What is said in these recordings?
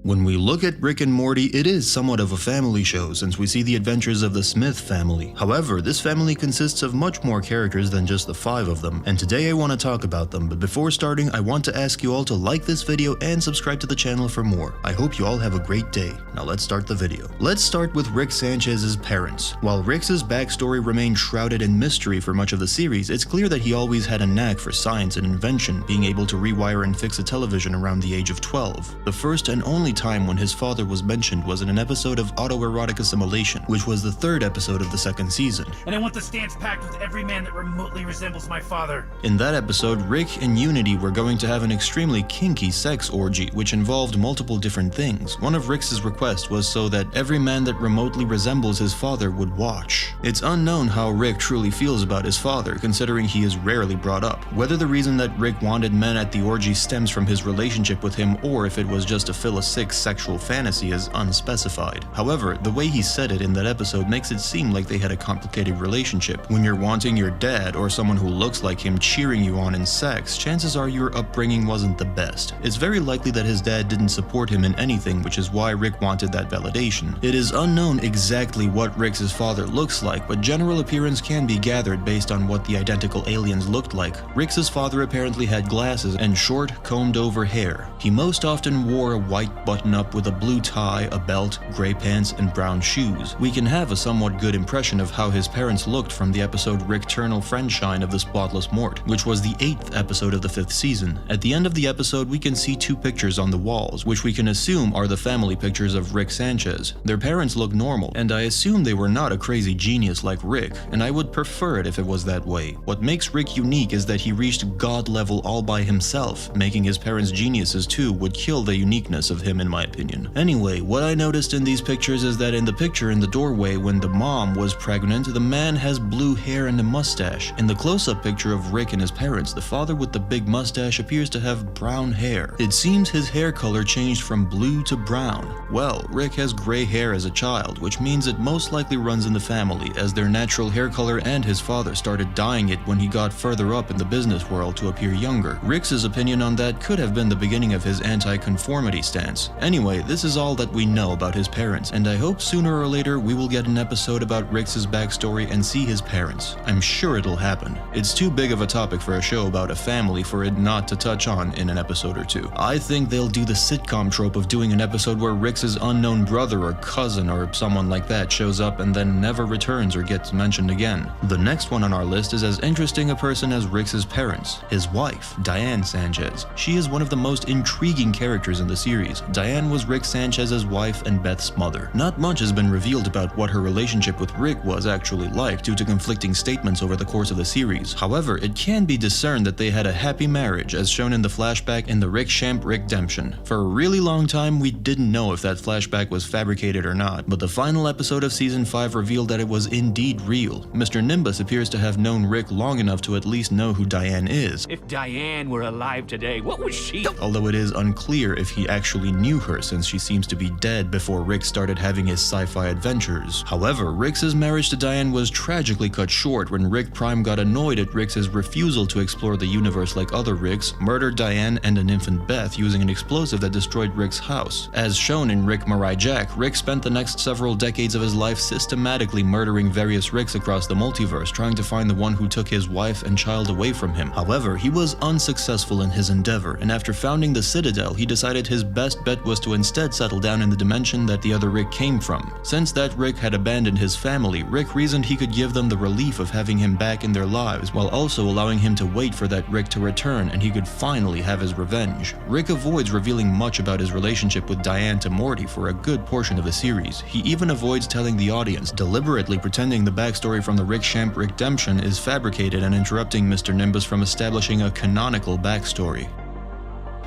When we look at Rick and Morty, it is somewhat of a family show since we see the adventures of the Smith family. However, this family consists of much more characters than just the 5 of them, and today I want to talk about them, but before starting I want to ask you all to like this video and subscribe to the channel for more. I hope you all have a great day. Now let's start the video. Let's start with Rick Sanchez's parents. While Rick's backstory remained shrouded in mystery for much of the series, it's clear that he always had a knack for science and invention, being able to rewire and fix a television around the age of 12. The first and only time when his father was mentioned was in an episode of Autoerotic Assimilation, which was the 3rd episode of the 2nd season. And I want the stands packed with every man that remotely resembles my father. In that episode, Rick and Unity were going to have an extremely kinky sex orgy, which involved multiple different things. One of Rick's requests was so that every man that remotely resembles his father would watch. It's unknown how Rick truly feels about his father, considering he is rarely brought up. Whether the reason that Rick wanted men at the orgy stems from his relationship with him or if it was just to fill a sick sexual fantasy is unspecified. However, the way he said it in that episode makes it seem like they had a complicated relationship. When you're wanting your dad or someone who looks like him cheering you on in sex, chances are your upbringing wasn't the best. It's very likely that his dad didn't support him in anything, which is why Rick wanted that validation. It is unknown exactly what Rick's father looks like, but general appearance can be gathered based on what the identical aliens looked like. Rick's father apparently had glasses and short, combed-over hair. He most often wore a white button-up with a blue tie, a belt, gray pants, and brown shoes. We can have a somewhat good impression of how his parents looked from the episode Rick Ternal Friendshine of the Spotless Mort, which was the 8th episode of the 5th season. At the end of the episode, we can see 2 pictures on the walls, which we can assume are the family pictures of Rick Sanchez. Their parents look normal, and I assume they were not a crazy genius like Rick, and I would prefer it if it was that way. What makes Rick unique is that he reached God level all by himself. Making his parents geniuses too would kill the uniqueness of him in my opinion. Anyway, what I noticed in these pictures is that in the picture in the doorway when the mom was pregnant, the man has blue hair and a mustache. In the close-up picture of Rick and his parents, the father with the big mustache appears to have brown hair. It seems his hair color changed from blue to brown. Well, Rick has gray hair as a child, which means it most likely runs in the family, as their natural hair color and his father started dyeing it when he got further up in the business world to appear younger. Rick's opinion on that could have been the beginning of his anti-conformity stance. Anyway, this is all that we know about his parents, and I hope sooner or later we will get an episode about Rick's backstory and see his parents. I'm sure it'll happen. It's too big of a topic for a show about a family for it not to touch on in an episode or 2. I think they'll do the sitcom trope of doing an episode where Rick's unknown brother or cousin or someone like that shows up and then never returns or gets mentioned again. The next one on our list is as interesting a person as Rick's parents, his wife, Diane Sanchez. She is one of the most intriguing characters in the series. Diane was Rick Sanchez's wife and Beth's mother. Not much has been revealed about what her relationship with Rick was actually like due to conflicting statements over the course of the series. However, it can be discerned that they had a happy marriage as shown in the flashback in the Rick Champ Redemption. For a really long time, we didn't know if that flashback was fabricated or not, but the final episode of season 5 revealed that it was indeed real. Mr. Nimbus appears to have known Rick long enough to at least know who Diane is. If Diane were alive today, what would she? Although it is unclear if he actually knew her since she seems to be dead before Rick started having his sci-fi adventures. However, Rick's marriage to Diane was tragically cut short when Rick Prime got annoyed at Rick's refusal to explore the universe like other Ricks, murdered Diane and an infant Beth using an explosive that destroyed Rick's house. As shown in Rick Mirai Jack, Rick spent the next several decades of his life systematically murdering various Ricks across the multiverse, trying to find the one who took his wife and child away from him. However, he was unsuccessful in his endeavor, and after founding the Citadel, he decided his best bet was to instead settle down in the dimension that the other Rick came from. Since that Rick had abandoned his family, Rick reasoned he could give them the relief of having him back in their lives, while also allowing him to wait for that Rick to return and he could finally have his revenge. Rick avoids revealing much about his relationship with Diane to Morty for a good portion of the series. He even avoids telling the audience, deliberately pretending the backstory from the Rick Champ Redemption is fabricated and interrupting Mr. Nimbus from establishing a canonical backstory.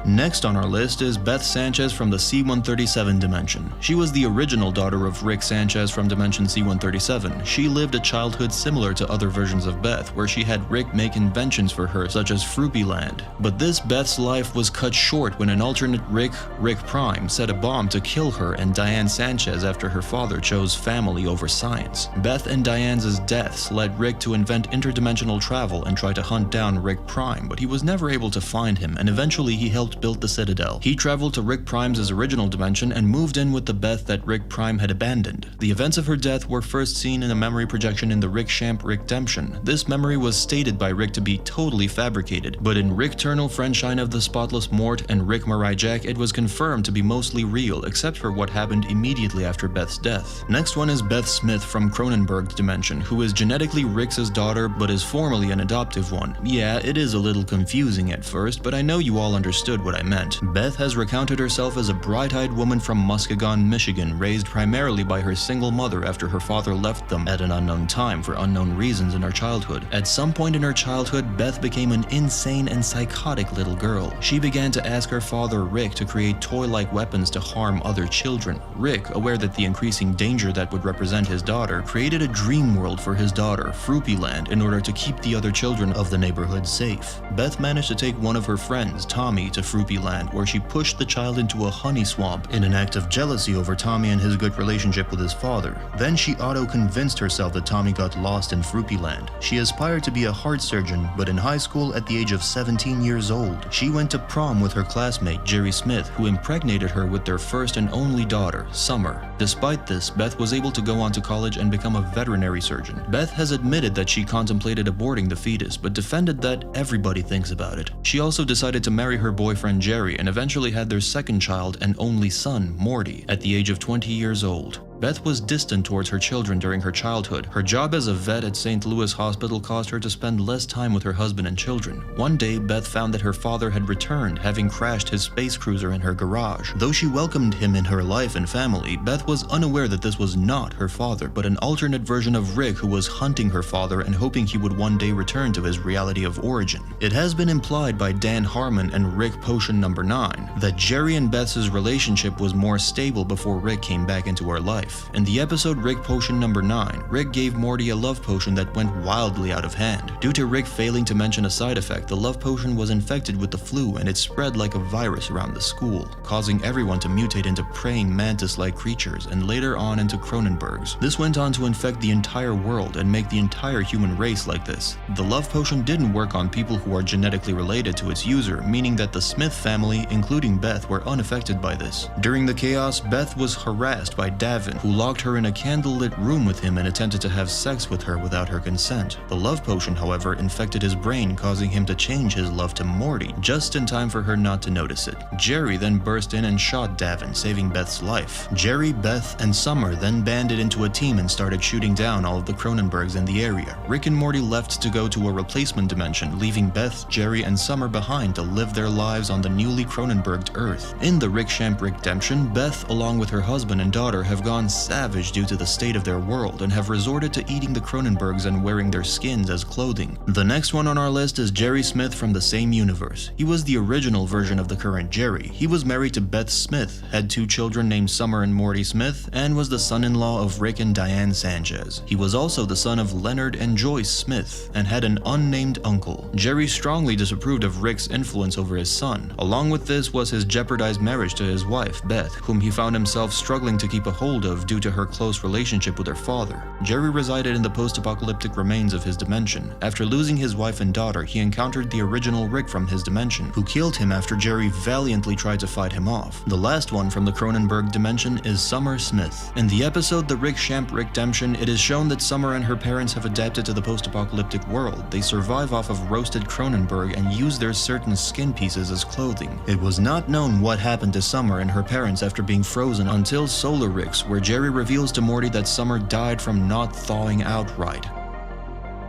Next on our list is Beth Sanchez from the C-137 dimension. She was the original daughter of Rick Sanchez from dimension C-137. She lived a childhood similar to other versions of Beth, where she had Rick make inventions for her, such as Fruipyland. But this Beth's life was cut short when an alternate Rick Prime, set a bomb to kill her and Diane Sanchez after her father chose family over science. Beth and Diane's deaths led Rick to invent interdimensional travel and try to hunt down Rick Prime, but he was never able to find him, and eventually he helped helped build the Citadel. He traveled to Rick Prime's original dimension and moved in with the Beth that Rick Prime had abandoned. The events of her death were first seen in a memory projection in the Rick Champ Redemption. This memory was stated by Rick to be totally fabricated, but in Rick Turnal, Friendshine of the Spotless Mort, and Rick Marai Jack, it was confirmed to be mostly real, except for what happened immediately after Beth's death. Next one is Beth Smith from Cronenberg's dimension, who is genetically Rick's daughter but is formally an adoptive one. Yeah, it is a little confusing at first, but I know you all understood what I meant. Beth has recounted herself as a bright-eyed woman from Muskegon, Michigan, raised primarily by her single mother after her father left them at an unknown time for unknown reasons in her childhood. At some point in her childhood, Beth became an insane and psychotic little girl. She began to ask her father Rick to create toy-like weapons to harm other children. Rick, aware that the increasing danger that would represent his daughter, created a dream world for his daughter, Fruppyland, in order to keep the other children of the neighborhood safe. Beth managed to take one of her friends, Tommy, to Fruppyland, where she pushed the child into a honey swamp in an act of jealousy over Tommy and his good relationship with his father. Then she auto-convinced herself that Tommy got lost in Fruppyland. She aspired to be a heart surgeon, but in high school at the age of 17 years old, she went to prom with her classmate, Jerry Smith, who impregnated her with their first and only daughter, Summer. Despite this, Beth was able to go on to college and become a veterinary surgeon. Beth has admitted that she contemplated aborting the fetus, but defended that everybody thinks about it. She also decided to marry her boyfriend Jerry and eventually had their second child and only son, Morty, at the age of 20 years old. Beth was distant towards her children during her childhood. Her job as a vet at St. Louis Hospital caused her to spend less time with her husband and children. One day, Beth found that her father had returned, having crashed his space cruiser in her garage. Though she welcomed him in her life and family, Beth was unaware that this was not her father, but an alternate version of Rick who was hunting her father and hoping he would one day return to his reality of origin. It has been implied by Dan Harmon and Rick Potion No. 9 that Jerry and Beth's relationship was more stable before Rick came back into her life. In the episode Rick Potion No. 9, Rick gave Morty a love potion that went wildly out of hand. Due to Rick failing to mention a side effect, the love potion was infected with the flu and it spread like a virus around the school, causing everyone to mutate into praying mantis-like creatures and later on into Cronenbergs. This went on to infect the entire world and make the entire human race like this. The love potion didn't work on people who are genetically related to its user, meaning that the Smith family, including Beth, were unaffected by this. During the chaos, Beth was harassed by Davin, who locked her in a candlelit room with him and attempted to have sex with her without her consent. The love potion, however, infected his brain, causing him to change his love to Morty, just in time for her not to notice it. Jerry then burst in and shot Davin, saving Beth's life. Jerry, Beth, and Summer then banded into a team and started shooting down all of the Cronenbergs in the area. Rick and Morty left to go to a replacement dimension, leaving Beth, Jerry, and Summer behind to live their lives on the newly Cronenberged Earth. In the Rick Champ Redemption, Beth, along with her husband and daughter, have gone savage due to the state of their world and have resorted to eating the Cronenbergs and wearing their skins as clothing. The next one on our list is Jerry Smith from the same universe. He was the original version of the current Jerry. He was married to Beth Smith, had 2 children named Summer and Morty Smith, and was the son-in-law of Rick and Diane Sanchez. He was also the son of Leonard and Joyce Smith and had an unnamed uncle. Jerry strongly disapproved of Rick's influence over his son. Along with this was his jeopardized marriage to his wife, Beth, whom he found himself struggling to keep a hold of due to her close relationship with her father. Jerry resided in the post-apocalyptic remains of his dimension. After losing his wife and daughter, he encountered the original Rick from his dimension, who killed him after Jerry valiantly tried to fight him off. The last one from the Cronenberg dimension is Summer Smith. In the episode The Rick Champ Redemption, it is shown that Summer and her parents have adapted to the post-apocalyptic world. They survive off of roasted Cronenberg and use their certain skin pieces as clothing. It was not known what happened to Summer and her parents after being frozen until Solar Ricks, where Jerry reveals to Morty that Summer died from not thawing out right.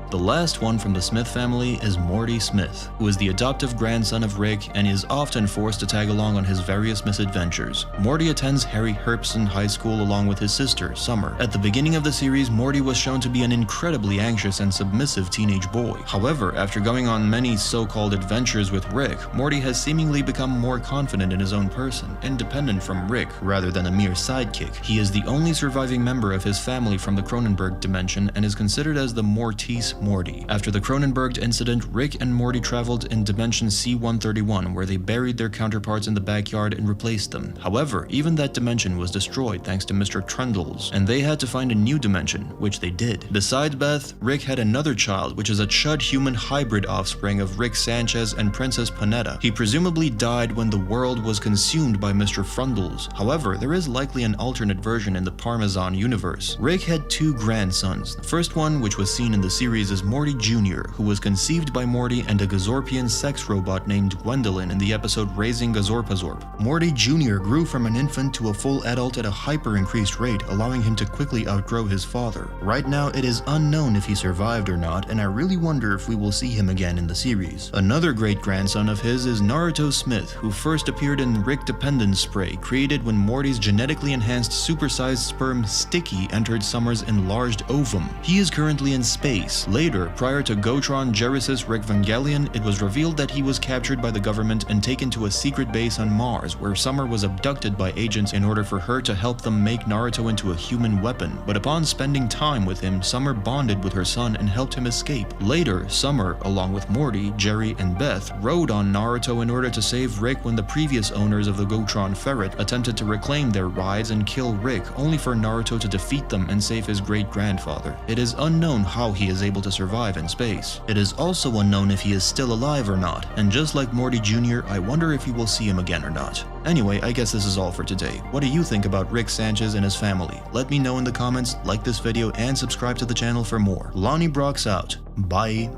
The last one from the Smith family is Morty Smith, who is the adoptive grandson of Rick and is often forced to tag along on his various misadventures. Morty attends Harry Herpson High School along with his sister, Summer. At the beginning of the series, Morty was shown to be an incredibly anxious and submissive teenage boy. However, after going on many so-called adventures with Rick, Morty has seemingly become more confident in his own person, independent from Rick rather than a mere sidekick. He is the only surviving member of his family from the Cronenberg dimension and is considered as the Morty Morty. After the Cronenberg incident, Rick and Morty traveled in dimension C-131, where they buried their counterparts in the backyard and replaced them. However, even that dimension was destroyed thanks to Mr. Trundles, and they had to find a new dimension, which they did. Besides Beth, Rick had another child, which is a chud-human hybrid offspring of Rick Sanchez and Princess Panetta. He presumably died when the world was consumed by Mr. Frundles. However, there is likely an alternate version in the Parmesan universe. Rick had two grandsons. The first one, which was seen in the series, is Morty Jr., who was conceived by Morty and a Gazorpian sex robot named Gwendolyn in the episode Raising Gazorpazorp. Morty Jr. grew from an infant to a full adult at a hyper-increased rate, allowing him to quickly outgrow his father. Right now, it is unknown if he survived or not, and I really wonder if we will see him again in the series. Another great-grandson of his is Naruto Smith, who first appeared in Rick Dependence Spray, created when Morty's genetically enhanced supersized sperm Sticky entered Summer's enlarged ovum. He is currently in space. Later, prior to Gotron Genesis Rickvangelion, it was revealed that he was captured by the government and taken to a secret base on Mars, where Summer was abducted by agents in order for her to help them make Naruto into a human weapon. But upon spending time with him, Summer bonded with her son and helped him escape. Later, Summer, along with Morty, Jerry, and Beth, rode on Naruto in order to save Rick when the previous owners of the Gotron Ferret attempted to reclaim their rides and kill Rick, only for Naruto to defeat them and save his great-grandfather. It is unknown how he is able to survive in space. It is also unknown if he is still alive or not, and just like Morty Jr., I wonder if we will see him again or not. Anyway, I guess this is all for today. What do you think about Rick Sanchez and his family? Let me know in the comments, like this video, and subscribe to the channel for more. Lonnie Brock's out. Bye.